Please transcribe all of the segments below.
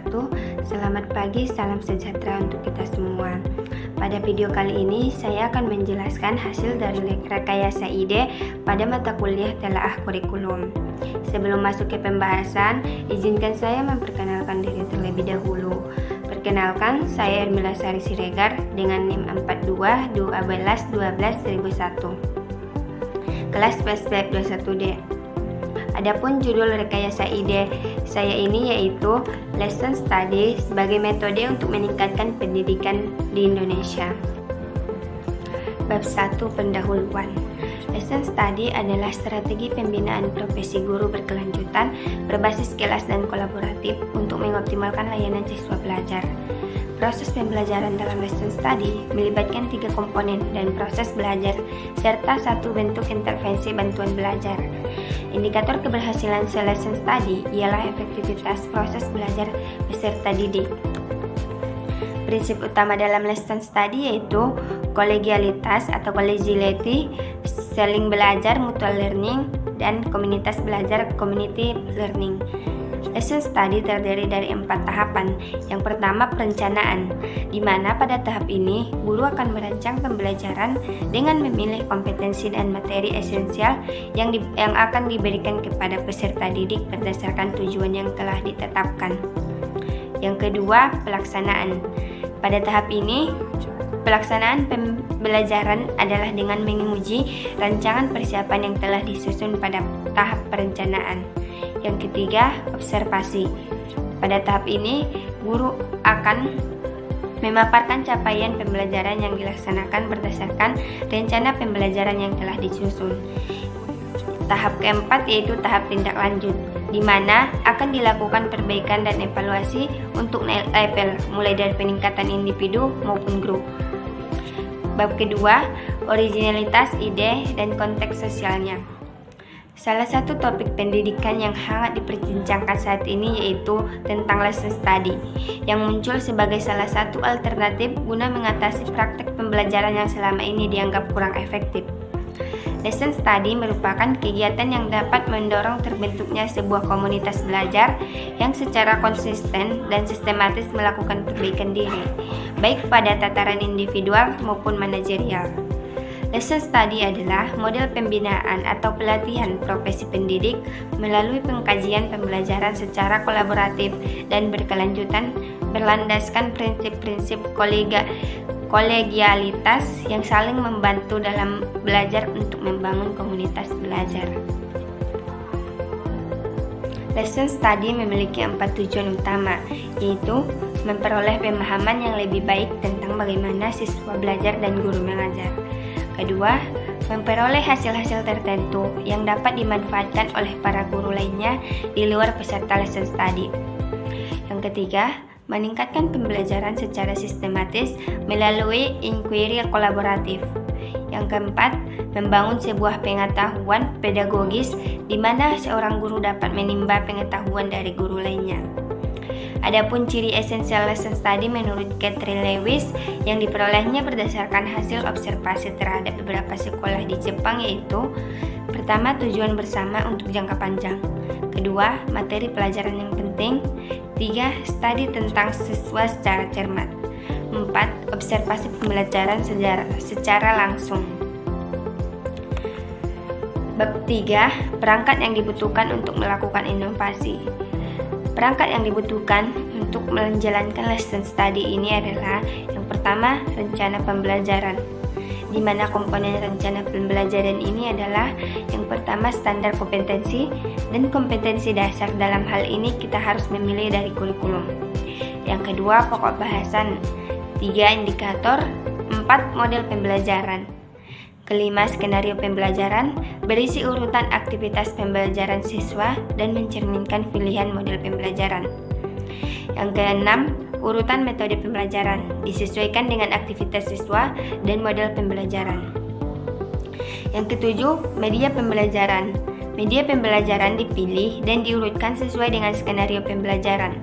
wabarakatuh. Selamat pagi, salam sejahtera untuk kita semua. Pada video kali ini saya akan menjelaskan hasil dari rekayasa ide pada mata kuliah telaah kurikulum. Sebelum masuk ke pembahasan, izinkan saya memperkenalkan diri terlebih dahulu. Perkenalkan, saya Ermila Sari Siregar dengan NIM 42-12-12-1001. Kelas PSPF 21D. Adapun judul rekayasa ide saya ini yaitu Lesson Study sebagai metode untuk meningkatkan pendidikan di Indonesia. Bab 1 Pendahuluan. Lesson Study adalah strategi pembinaan profesi guru berkelanjutan berbasis kelas dan kolaboratif untuk mengoptimalkan layanan siswa belajar. Proses pembelajaran dalam lesson study melibatkan 3 komponen dan proses belajar serta 1 bentuk intervensi bantuan belajar. Indikator keberhasilan lesson study ialah efektivitas proses belajar peserta didik. Prinsip utama dalam lesson study yaitu kolegialitas atau collegiality, saling belajar mutual learning, dan komunitas belajar community learning. Lesson study terdiri dari 4 tahapan. Yang pertama, perencanaan, di mana pada tahap ini guru akan merancang pembelajaran dengan memilih kompetensi dan materi esensial yang akan diberikan kepada peserta didik berdasarkan tujuan yang telah ditetapkan. Yang kedua, pelaksanaan. Pada tahap ini, pelaksanaan pembelajaran adalah dengan menguji rancangan persiapan yang telah disusun pada tahap perencanaan. Yang ketiga, observasi. Pada tahap ini, guru akan memaparkan capaian pembelajaran yang dilaksanakan berdasarkan rencana pembelajaran yang telah disusun. Tahap keempat yaitu tahap tindak lanjut, di mana akan dilakukan perbaikan dan evaluasi untuk level mulai dari peningkatan individu maupun grup. Bab kedua, originalitas ide dan konteks sosialnya. Salah satu topik pendidikan yang hangat diperbincangkan saat ini yaitu tentang lesson study, yang muncul sebagai salah satu alternatif guna mengatasi praktek pembelajaran yang selama ini dianggap kurang efektif. Lesson study merupakan kegiatan yang dapat mendorong terbentuknya sebuah komunitas belajar yang secara konsisten dan sistematis melakukan perbaikan diri, baik pada tataran individual maupun manajerial. Lesson study adalah model pembinaan atau pelatihan profesi pendidik melalui pengkajian pembelajaran secara kolaboratif dan berkelanjutan berlandaskan prinsip-prinsip kolegialitas yang saling membantu dalam belajar untuk membangun komunitas belajar. Lesson study memiliki 4 tujuan utama, yaitu memperoleh pemahaman yang lebih baik tentang bagaimana siswa belajar dan guru mengajar. Kedua, memperoleh hasil-hasil tertentu yang dapat dimanfaatkan oleh para guru lainnya di luar peserta lesson study. Yang ketiga, meningkatkan pembelajaran secara sistematis melalui inquiry kolaboratif. Yang keempat, membangun sebuah pengetahuan pedagogis di mana seorang guru dapat menimba pengetahuan dari guru lainnya. Adapun ciri esensial lesson study menurut Catherine Lewis yang diperolehnya berdasarkan hasil observasi terhadap beberapa sekolah di Jepang yaitu: pertama, tujuan bersama untuk jangka panjang. Kedua, materi pelajaran yang penting. 3. Studi tentang siswa secara cermat. 4. Observasi pembelajaran secara langsung. Bab 3. Perangkat yang dibutuhkan untuk melakukan inovasi. Perangkat yang dibutuhkan untuk menjalankan lesson study ini adalah yang pertama, rencana pembelajaran, di mana komponen rencana pembelajaran ini adalah yang pertama, standar kompetensi dan kompetensi dasar. Dalam hal ini kita harus memilih dari kurikulum. Yang kedua, pokok bahasan. 3. Indikator. 4. Model pembelajaran. Kelima, skenario pembelajaran, berisi urutan aktivitas pembelajaran siswa dan mencerminkan pilihan model pembelajaran. Yang keenam, urutan metode pembelajaran, disesuaikan dengan aktivitas siswa dan model pembelajaran. Yang ketujuh, media pembelajaran. Media pembelajaran dipilih dan diurutkan sesuai dengan skenario pembelajaran.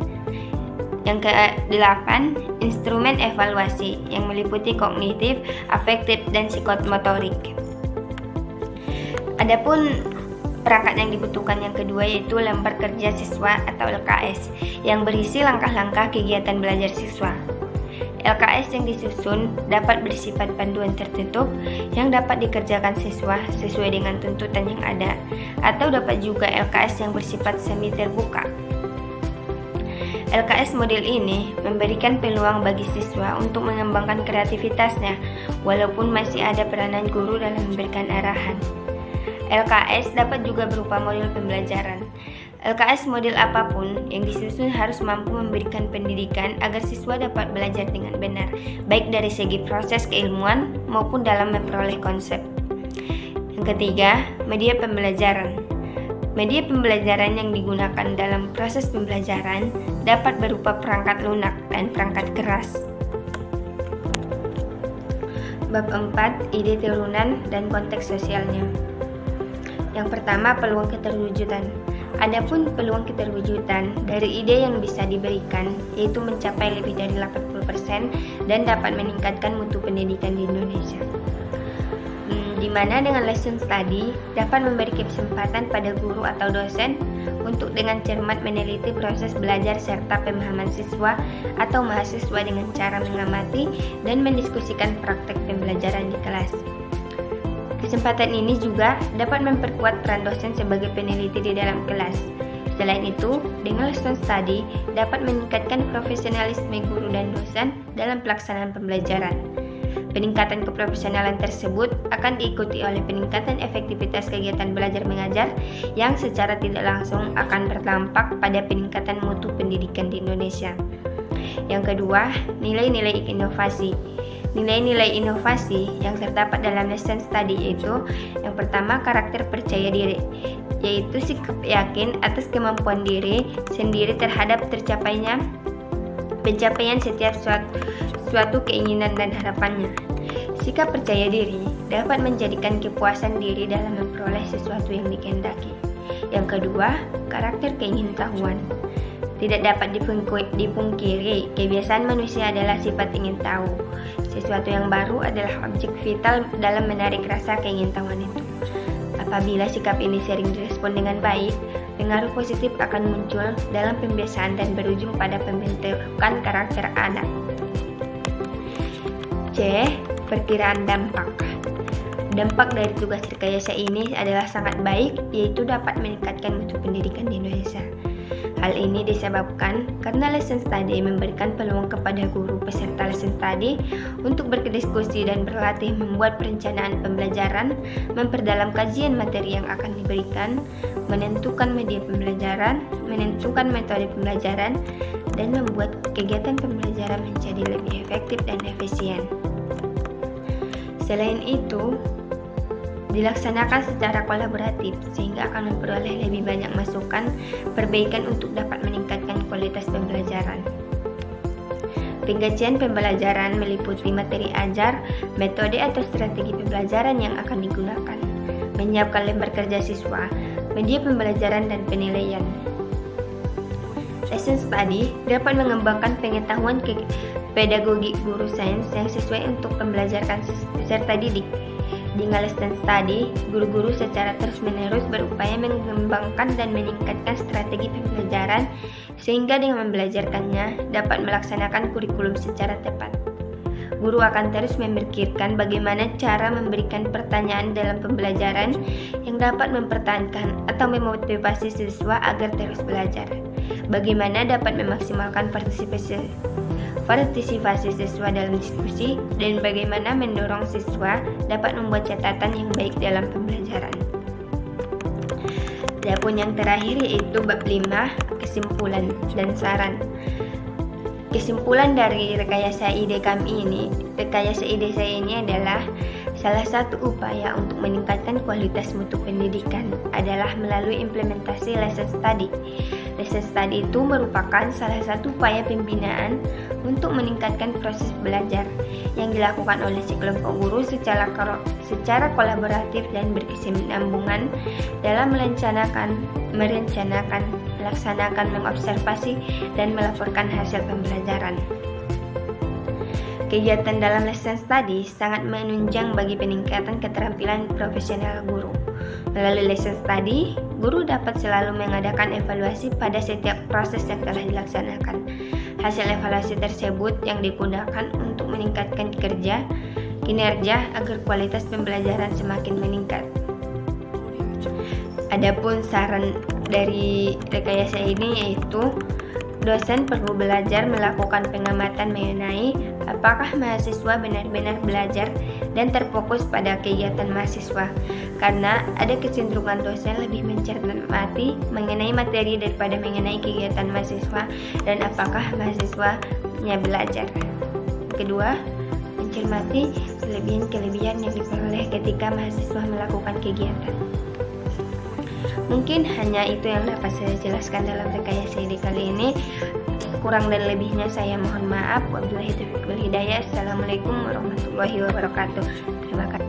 Yang ke-8, instrumen evaluasi yang meliputi kognitif, afektif, dan psikomotorik. Adapun Perangkat yang dibutuhkan yang kedua yaitu lembar kerja siswa atau LKS yang berisi langkah-langkah kegiatan belajar siswa. LKS yang disusun dapat bersifat panduan tertutup yang dapat dikerjakan siswa sesuai dengan tuntutan yang ada, atau dapat juga LKS yang bersifat semi terbuka. LKS model ini memberikan peluang bagi siswa untuk mengembangkan kreativitasnya walaupun masih ada peranan guru dalam memberikan arahan. LKS dapat juga berupa model pembelajaran. LKS model apapun yang disusun harus mampu memberikan pendidikan agar siswa dapat belajar dengan benar, baik dari segi proses keilmuan maupun dalam memperoleh konsep. Yang ketiga, media pembelajaran. Media pembelajaran yang digunakan dalam proses pembelajaran dapat berupa perangkat lunak dan perangkat keras. Bab 4, ide turunan dan konteks sosialnya. Yang pertama, peluang keterwujudan. Adapun peluang keterwujudan dari ide yang bisa diberikan yaitu mencapai lebih dari 80% dan dapat meningkatkan mutu pendidikan di Indonesia. Di mana dengan lesson study dapat memberi kesempatan pada guru atau dosen untuk dengan cermat meneliti proses belajar serta pemahaman siswa atau mahasiswa dengan cara mengamati dan mendiskusikan praktek pembelajaran di kelas. Kesempatan ini juga dapat memperkuat peran dosen sebagai peneliti di dalam kelas. Selain itu, dengan lesson study dapat meningkatkan profesionalisme guru dan dosen dalam pelaksanaan pembelajaran. Peningkatan keprofesionalan tersebut akan diikuti oleh peningkatan efektivitas kegiatan belajar mengajar yang secara tidak langsung akan berdampak pada peningkatan mutu pendidikan di Indonesia. Yang kedua, nilai-nilai inovasi. Nilai-nilai inovasi yang terdapat dalam lesson study yaitu yang pertama, karakter percaya diri, yaitu sikap yakin atas kemampuan diri sendiri terhadap pencapaian setiap suatu keinginan dan harapannya. Sikap percaya diri dapat menjadikan kepuasan diri dalam memperoleh sesuatu yang dikehendaki. Yang kedua, karakter keingintahuan. Tidak dapat dipungkiri, kebiasaan manusia adalah sifat ingin tahu. Sesuatu yang baru adalah objek vital dalam menarik rasa keingintahuan itu. Apabila sikap ini sering direspon dengan baik, pengaruh positif akan muncul dalam pembiasaan dan berujung pada pembentukan karakter anak. C. Perkiraan dampak. Dampak dari tugas rekayasa ini adalah sangat baik, yaitu dapat meningkatkan mutu pendidikan di Indonesia. Hal ini disebabkan karena lesson study memberikan peluang kepada guru peserta lesson study untuk berdiskusi dan berlatih membuat perencanaan pembelajaran, memperdalam kajian materi yang akan diberikan, menentukan media pembelajaran, menentukan metode pembelajaran, dan membuat kegiatan pembelajaran menjadi lebih efektif dan efisien. Selain itu, dilaksanakan secara kolaboratif sehingga akan memperoleh lebih banyak masukan perbaikan untuk dapat meningkatkan kualitas pembelajaran. Pengkajian pembelajaran meliputi materi ajar, metode atau strategi pembelajaran yang akan digunakan, menyiapkan lembar kerja siswa, media pembelajaran dan penilaian. Lesson study dapat mengembangkan pengetahuan pedagogik guru sains yang sesuai untuk pembelajaran peserta didik. Dengan lesson study, guru-guru secara terus-menerus berupaya mengembangkan dan meningkatkan strategi pembelajaran sehingga dengan membelajarkannya dapat melaksanakan kurikulum secara tepat. Guru akan terus memikirkan bagaimana cara memberikan pertanyaan dalam pembelajaran yang dapat mempertahankan atau memotivasi siswa agar terus belajar. Bagaimana dapat memaksimalkan partisipasi siswa dalam diskusi, dan bagaimana mendorong siswa dapat membuat catatan yang baik dalam pembelajaran. Adapun yang terakhir yaitu bab 5, kesimpulan dan saran. Kesimpulan dari rekayasa ide saya ini adalah salah satu upaya untuk meningkatkan kualitas mutu pendidikan adalah melalui implementasi lesson study. Lesson study itu merupakan salah satu upaya pembinaan untuk meningkatkan proses belajar yang dilakukan oleh sekelompok guru secara kolaboratif dan berkesinambungan dalam merencanakan, melaksanakan, mengobservasi, dan melaporkan hasil pembelajaran. Kegiatan dalam lesson study sangat menunjang bagi peningkatan keterampilan profesional guru. Melalui lesson study, guru dapat selalu mengadakan evaluasi pada setiap proses yang telah dilaksanakan. Hasil evaluasi tersebut yang digunakan untuk meningkatkan kinerja agar kualitas pembelajaran semakin meningkat. Adapun saran dari rekayasa ini yaitu dosen perlu belajar melakukan pengamatan mengenai apakah mahasiswa benar-benar belajar dan terfokus pada kegiatan mahasiswa, karena ada kecenderungan dosen lebih mencermati mengenai materi daripada mengenai kegiatan mahasiswa dan apakah mahasiswanya belajar. Kedua, mencermati kelebihan-kelebihan yang diperoleh ketika mahasiswa melakukan kegiatan. Mungkin hanya itu yang dapat saya jelaskan dalam rekayasa ide kali ini. Kurang dan lebihnya saya mohon maaf. Wabillahi taufiq wal hidayah. Assalamualaikum warahmatullahi wabarakatuh. Terima kasih.